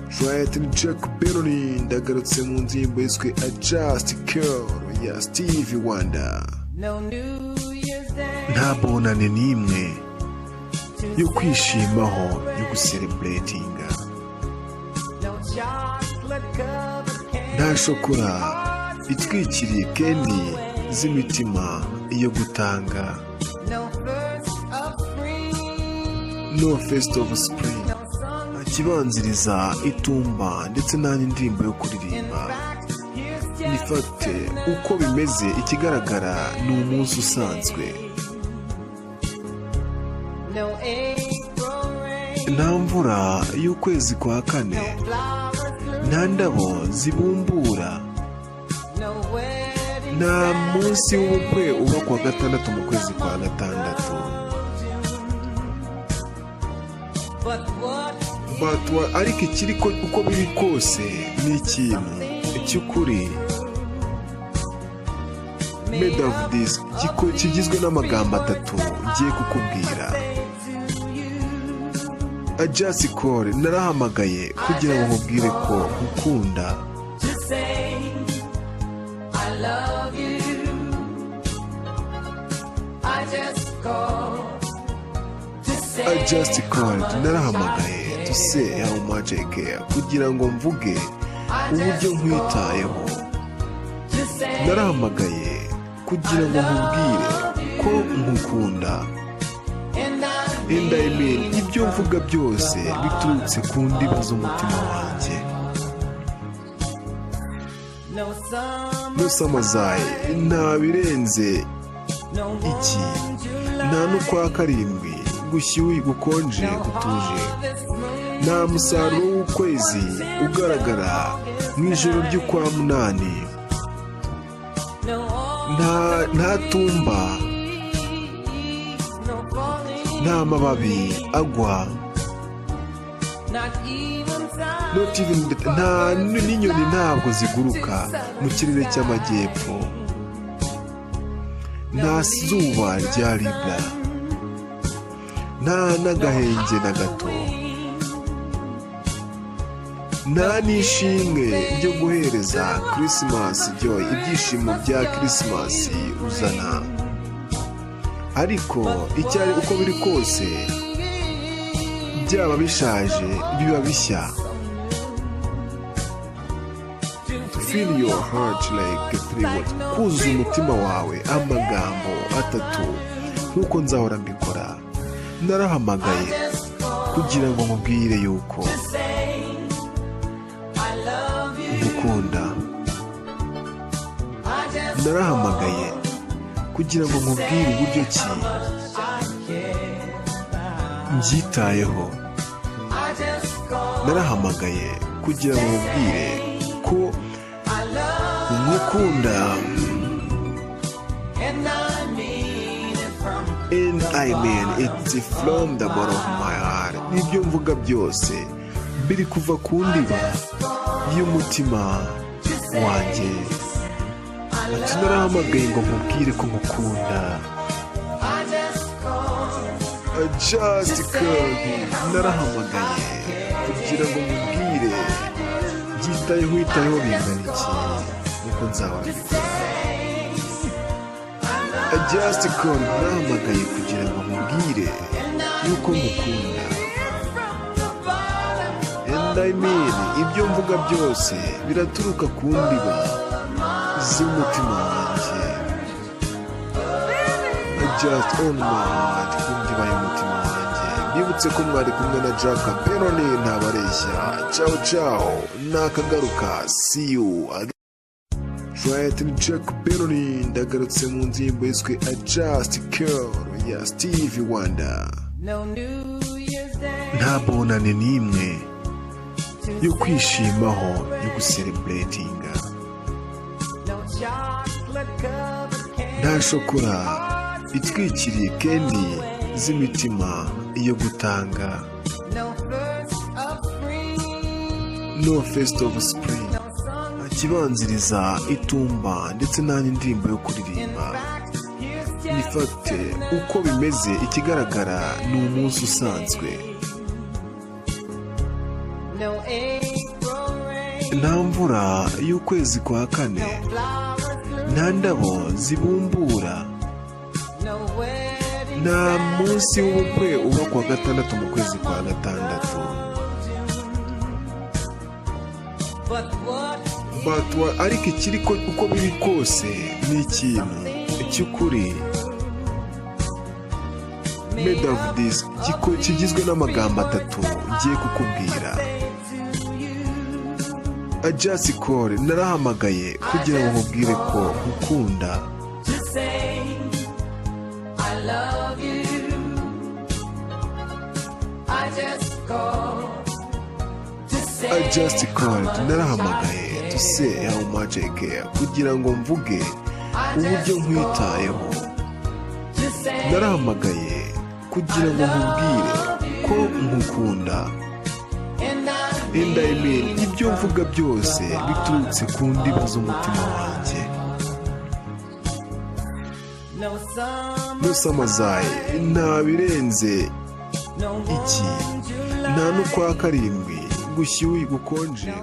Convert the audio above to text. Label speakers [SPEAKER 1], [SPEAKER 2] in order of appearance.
[SPEAKER 1] Joyette ni Jack Beroni ndagarutse mu ndirimbo yiswe A Just Girl ya Stevie Wonder. Nta bonane n'imwe yo kwishimaho yo gucelebratinga, nta shokora itwikiriye kendi z'imitima yo gutanga, no first of spring kibanziriza itumba ndetse n'andi ndirimbo yo kuririmba. Ni fate uko bimeze, ikigaragara ni umunsi usanzwe, nta mvura y'ukwezi kwa kane, nta ndabo zibumbura, nta munsi w'ubukwe uba kuwa gatandatu mu kwezi kwa gatandatu. Ariko ikiri uko biri kose ni ikintu cy'ukuri made of this kigizwe n'amagambo atatu ngiye kukubwira. A Just Call, narahamagaye kugira ngo nkubwire ko ukunda. I just called, narahamagaye to say how much I care, kugira ngo mvuge uburyo nkwitayeho. Narahamagaye kugira ngo nkubwire ko nkukunda. And I mean, ibyo mvuga byose biturutse ku ndiba z'umutima wanjye. No samazaye, nta birenze iki, nta n'ukwa karindwi gushyuye gukonje gutuje, nta musaruro w'ukwezi ugaragara mu ijoro ry'ukwa munani, nta tumba, nta mababi agwa, nta n'inyoni ntabwo ziguruka mu kirere cy'amajyepfo, nta zuba rya Libra, nta n'agahenge na gato, nta n'ishimwe ryo guhereza Christmas joy, ibyishimo bya Christmas uzana. Ariko icyari uko biri kose, byaba bishaje biba bishya. To fill your heart like 3 words, kuzuza umutima wawe amagambo atatu nk'uko nzahora mbikora. Narahamagaye kugira ngo mubwire yuko ngukunda. Narahamagaye kugira ngo mubwire uburyo ki mbyitayeho. Narahamagaye kugira ngo mubwire ko ngukunda. And I mean it's from the bottom of my heart. Ibyo mvuga byose biri kuva ku ndiba y'umutima wanjye. Ati narahamagaye ngo nkubwire ko ngukunda. I just called, narahamagaye kugira ngo nkubwire byitayeho bingana iki nuko nzahora mbikora. I just called, narahamagaye kugira ngo nkubwire yuko ngukunda. And I mean, ibyo mvuga byose biraturuka ku ndiba z'umutima wanjye. I just on my heart, ku ndiba y'umutima wanjye. Mbibutse ko mwari kumwe na Jack Beroni, ntabareshya. Ciao ciao, nakagaruka. See you again. Joyette ni Jack Beroni ndagarutse mu ndirimbo yiswe A Just Girl ya Stevie Wonder. Nta bonane n'imwe yo kwishimaho yo gucelebratinga, nta shokora itwikiriye kendi z'imitima yo gutanga, no first of spring kibanziriza itumba ndetse n'andi ndirimbo yo kuririmba. Ni fate uko bimeze, ikigaragara ni umunsi usanzwe, nta mvura y'ukwezi kwa kane, nta ndabo zibumbura, nta munsi w'ubukwe uba kuwa gatandatu mu kwezi kwa gatandatu. Ariko ikiri uko biri kose ni ikintu cy'ukuri made of this kigizwe n'amagambo atatu ngiye kukubwira. Just call, narahamagaye kugira ngo nkubwire ko nkukunda. I just called, narahamagaye to say how much I care, kugira ngo mvuge uburyo nkwitayeho. Narahamagaye kugira ngo nkubwire ko nkukunda. And I mean, ibyo mvuga byose biturutse ku ndiba z'umutima wanjye. No samazaye, nta birenze iki, nta n'ukwa karindwi gushyuye gukonje.